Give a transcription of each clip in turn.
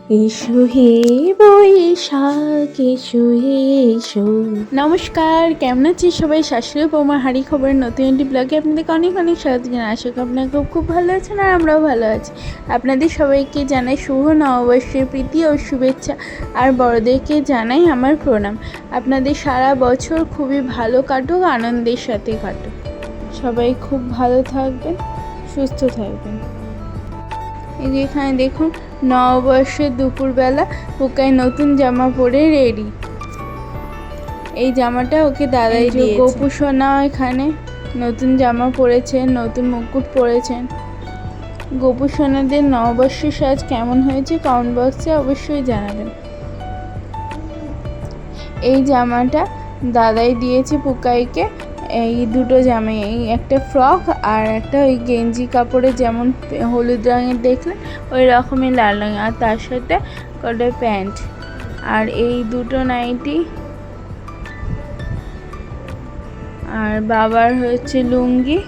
এসো হে বৈশাখ এসো এসো। নমস্কার, কেমন আছি সবাই? শাশুড়ি বৌমা হাঁড়ি খবরের নতুন একটি ব্লগে আপনাদেরকে অনেক অনেক স্বাগত জানাই। আশা করি আপনারা খুব ভালো আছেন আর আমরাও ভালো আছি। আপনাদের সবাইকে জানাই শুভ নববর্ষের প্রীতি ও শুভেচ্ছা, আর বড়দেরকে জানাই আমার প্রণাম। আপনাদের সারা বছর খুবই ভালো কাটুক, আনন্দের সাথে কাটুক। সবাই খুব ভালো থাকবেন, সুস্থ থাকবেন। এই যে এখানে দেখুন, নববর্ষের দুপুরবেলা পুকাই নতুন জামা পরে রেডি। এই জামাটা ওকে দাদাই দিয়েছে। গোপু সোনা এখানে নতুন জামা পরেছেন, নতুন মুকুট পরেছেন। গোপু সোনাদের নববর্ষের সাজ কেমন হয়েছে কমেন্ট বক্সে অবশ্যই জানাবেন। এই জামাটা দাদাই দিয়েছে পুকাইকে। এই দুটো জামাই, এই একটা ফ্রক আর একটা ওই গেঞ্জি কাপড়ে যেমন হলুদ রঙের দেখলেন ওই রকমই লাল রঙের, আর তার সাথে কটা প্যান্ট, আর এই দুটো নাইটি, আর বাবার হচ্ছে লুঙ্গি,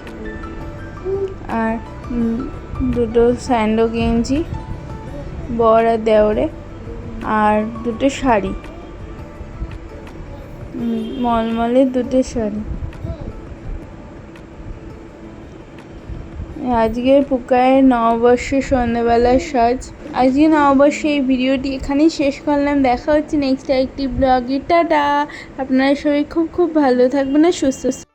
আর দুটো স্যান্ডো গেঞ্জি বর আর দেওরে, আর দুটো শাড়ি, মলমলে দুটো শাড়ি। আজকে পুকায়ের নববর্ষের সন্ধ্যাবেলার সাজ। আজকে নববর্ষে এই ভিডিওটি এখানেই শেষ করলাম। দেখা হচ্ছে নেক্সট একটি ব্লগে। টাটা। আপনারা সবাই খুব ভালো থাকবেন আর সুস্থ।